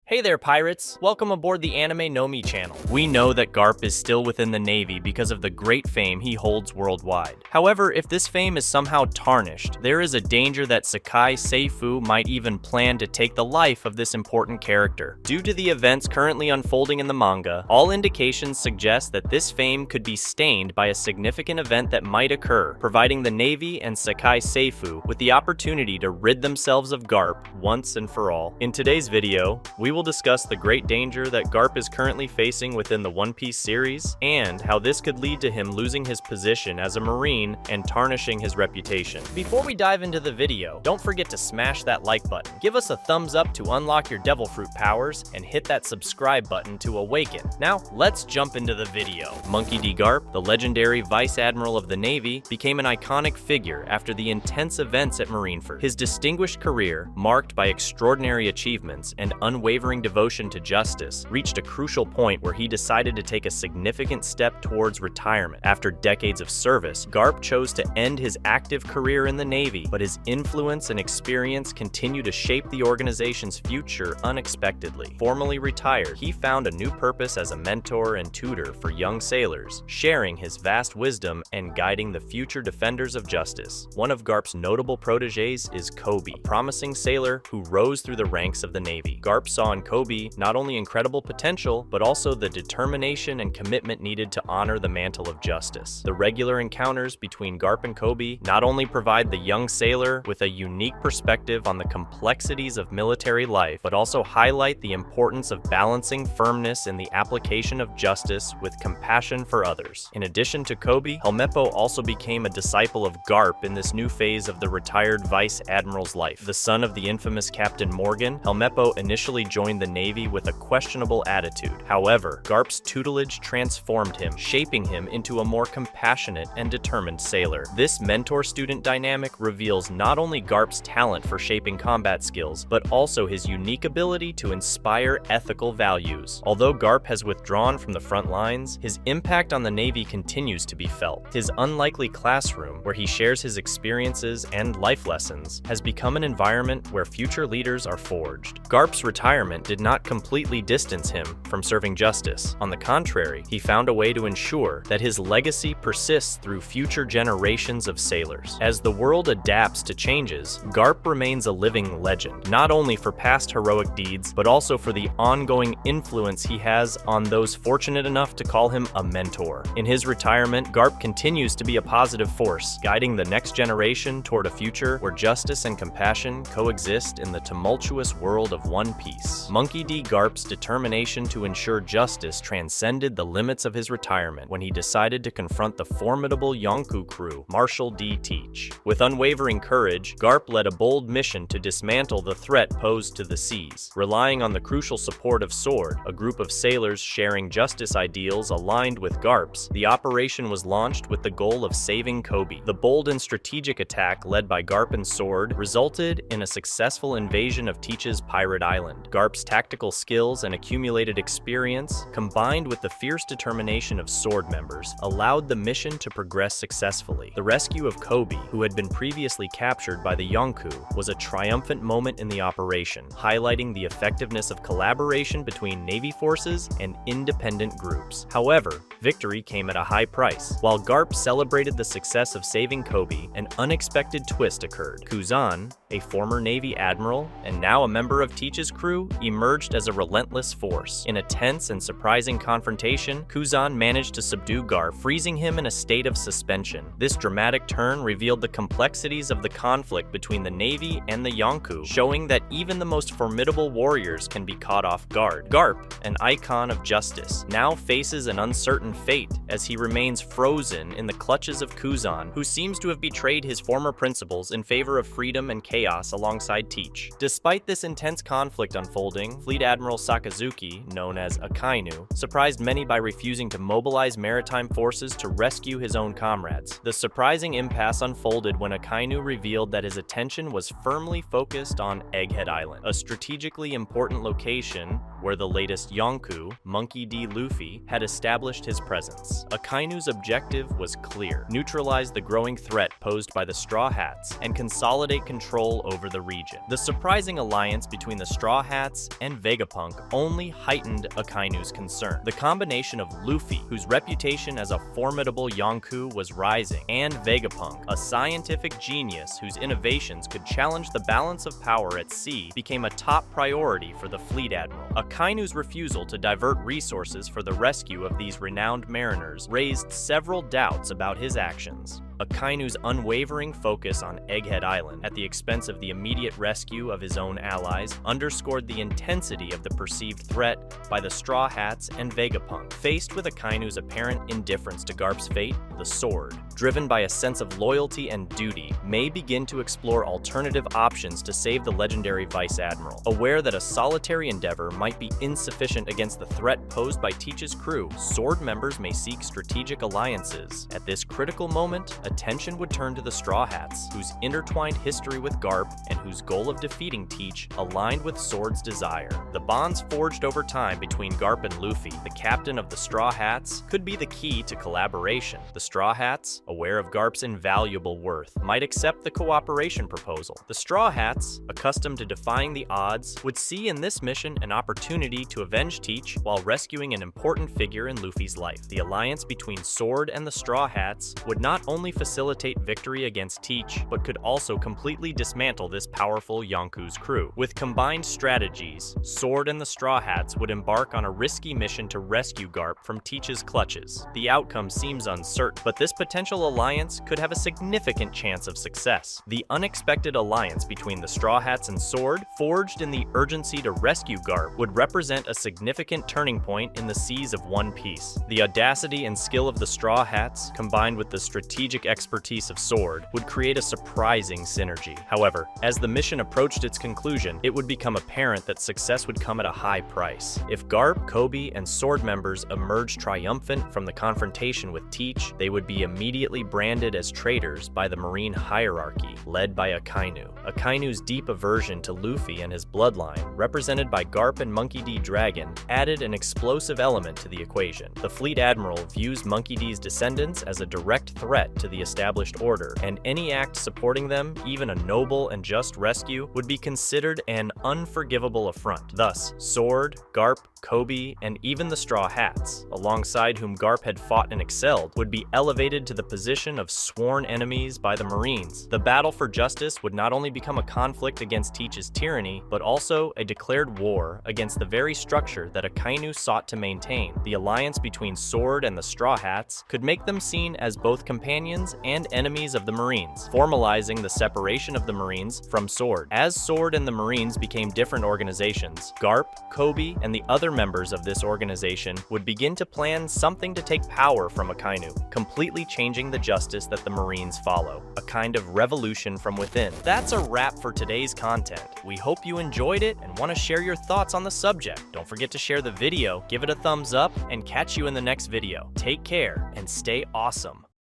Hey there, pirates! Welcome aboard the Anime channel. We know that Garp is still within the Navy because of the great fame he holds worldwide. However, if this fame is somehow tarnished, there is a danger that Sakai Seifu might even plan to take the life of this important character. Due to the events currently unfolding in the manga, all indications suggest that this fame could be stained by a significant event that might occur, providing the Navy and Sakai Seifu with the opportunity to rid themselves of Garp once and for all. In today's video, we will discuss the great danger that Garp is currently facing within the One Piece series, and how this could lead to him losing his position as a Marine and tarnishing his reputation. Before we dive into the video, don't forget to smash that like button, give us a thumbs up to unlock your Devil Fruit powers, and hit that subscribe button to awaken. Now, let's jump into the video. Monkey D. Garp, the legendary Vice Admiral of the Navy, became an iconic figure after the intense events at Marineford. His distinguished career, marked by extraordinary achievements and unwavering devotion to justice, reached a crucial point where he decided to take a significant step towards retirement. After decades of service, Garp chose to end his active career in the Navy, but his influence and experience continue to shape the organization's future unexpectedly. Formally retired, he found a new purpose as a mentor and tutor for young sailors, sharing his vast wisdom and guiding the future defenders of justice. One of Garp's notable proteges is Kobe, a promising sailor who rose through the ranks of the Navy. Garp saw in Kobe not only incredible potential, but also the determination and commitment needed to honor the mantle of justice. The regular encounters between Garp and Kobe not only provide the young sailor with a unique perspective on the complexities of military life, but also highlight the importance of balancing firmness in the application of justice with compassion for others. In addition to Kobe, Helmeppo also became a disciple of Garp in this new phase of the retired Vice Admiral's life. The son of the infamous Captain Morgan, Helmeppo initially joined the Navy with a questionable attitude. However, Garp's tutelage transformed him, shaping him into a more compassionate and determined sailor. This mentor-student dynamic reveals not only Garp's talent for shaping combat skills, but also his unique ability to inspire ethical values. Although Garp has withdrawn from the front lines, his impact on the Navy continues to be felt. His unlikely classroom, where he shares his experiences and life lessons, has become an environment where future leaders are forged. Garp's retirement did not completely distance him from serving justice. On the contrary, he found a way to ensure that his legacy persists through future generations of sailors. As the world adapts to changes, Garp remains a living legend, not only for past heroic deeds, but also for the ongoing influence he has on those fortunate enough to call him a mentor. In his retirement, Garp continues to be a positive force, guiding the next generation toward a future where justice and compassion coexist in the tumultuous world of One Piece. Monkey D. Garp's determination to ensure justice transcended the limits of his retirement when he decided to confront the formidable Yonkou crew, Marshal D. Teach. With unwavering courage, Garp led a bold mission to dismantle the threat posed to the seas. Relying on the crucial support of Sword, a group of sailors sharing justice ideals aligned with Garp's, the operation was launched with the goal of saving Kobe. The bold and strategic attack led by Garp and Sword resulted in a successful invasion of Teach's pirate island. Garp's tactical skills and accumulated experience, combined with the fierce determination of Sword members, allowed the mission to progress successfully. The rescue of Kobe, who had been previously captured by the Yonkou, was a triumphant moment in the operation, highlighting the effectiveness of collaboration between Navy forces and independent groups. However, victory came at a high price. While Garp celebrated the success of saving Kobe, an unexpected twist occurred. Kuzan, a former Navy admiral and now a member of Teach's crew, emerged as a relentless force. In a tense and surprising confrontation, Kuzan managed to subdue Garp, freezing him in a state of suspension. This dramatic turn revealed the complexities of the conflict between the Navy and the Yonkou, showing that even the most formidable warriors can be caught off guard. Garp, an icon of justice, now faces an uncertain fate as he remains frozen in the clutches of Kuzan, who seems to have betrayed his former principles in favor of freedom and chaos alongside Teach. Despite this intense conflict unfolding, Fleet Admiral Sakazuki, known as Akainu, surprised many by refusing to mobilize maritime forces to rescue his own comrades. The surprising impasse unfolded when Akainu revealed that his attention was firmly focused on Egghead Island, a strategically important location where the latest Yonkou, Monkey D. Luffy, had established his presence. Akainu's objective was clear: neutralize the growing threat posed by the Straw Hats and consolidate control over the region. The surprising alliance between the Straw Hats and Vegapunk only heightened Akainu's concern. The combination of Luffy, whose reputation as a formidable Yonkou was rising, and Vegapunk, a scientific genius whose innovations could challenge the balance of power at sea, became a top priority for the fleet admiral. Akainu's refusal to divert resources for the rescue of these renowned mariners raised several doubts about his actions. Akainu's unwavering focus on Egghead Island, at the expense of the immediate rescue of his own allies, underscored the intensity of the perceived threat by the Straw Hats and Vegapunk. Faced with Akainu's apparent indifference to Garp's fate, the Sword, driven by a sense of loyalty and duty, may begin to explore alternative options to save the legendary Vice Admiral. Aware that a solitary endeavor might be insufficient against the threat posed by Teach's crew, Sword members may seek strategic alliances. At this critical moment, attention would turn to the Straw Hats, whose intertwined history with Garp and whose goal of defeating Teach aligned with Sword's desire. The bonds forged over time between Garp and Luffy, the captain of the Straw Hats, could be the key to collaboration. The Straw Hats, aware of Garp's invaluable worth, might accept the cooperation proposal. The Straw Hats, accustomed to defying the odds, would see in this mission an opportunity to avenge Teach while rescuing an important figure in Luffy's life. The alliance between Sword and the Straw Hats would not only facilitate victory against Teach, but could also completely dismantle this powerful Yonkou's crew. With combined strategies, Sword and the Straw Hats would embark on a risky mission to rescue Garp from Teach's clutches. The outcome seems uncertain, but this potential alliance could have a significant chance of success. The unexpected alliance between the Straw Hats and Sword, forged in the urgency to rescue Garp, would represent a significant turning point in the seas of One Piece. The audacity and skill of the Straw Hats, combined with the strategic expertise of Sword, would create a surprising synergy. However, as the mission approached its conclusion, it would become apparent that success would come at a high price. If Garp, Kobe, and Sword members emerged triumphant from the confrontation with Teach, they would be immediately branded as traitors by the Marine hierarchy, led by Akainu. Akainu's deep aversion to Luffy and his bloodline, represented by Garp and Monkey D. Dragon, added an explosive element to the equation. The Fleet Admiral views Monkey D's descendants as a direct threat to the established order, and any act supporting them, even a noble and just rescue, would be considered an unforgivable affront. Thus, Sword, Garp, Kobe, and even the Straw Hats, alongside whom Garp had fought and excelled, would be elevated to the position of sworn enemies by the Marines. The battle for justice would not only become a conflict against Teach's tyranny, but also a declared war against the very structure that Akainu sought to maintain. The alliance between Sword and the Straw Hats could make them seen as both companions and enemies of the Marines, formalizing the separation of the Marines from Sword. As Sword and the Marines became different organizations, Garp, Kobe, and the other members of this organization would begin to plan something to take power from Akainu, completely changing the justice that the Marines follow, a kind of revolution from within. That's a wrap for today's content. We hope you enjoyed it and want to share your thoughts on the subject. Don't forget to share the video, give it a thumbs up, and catch you in the next video. Take care and stay awesome.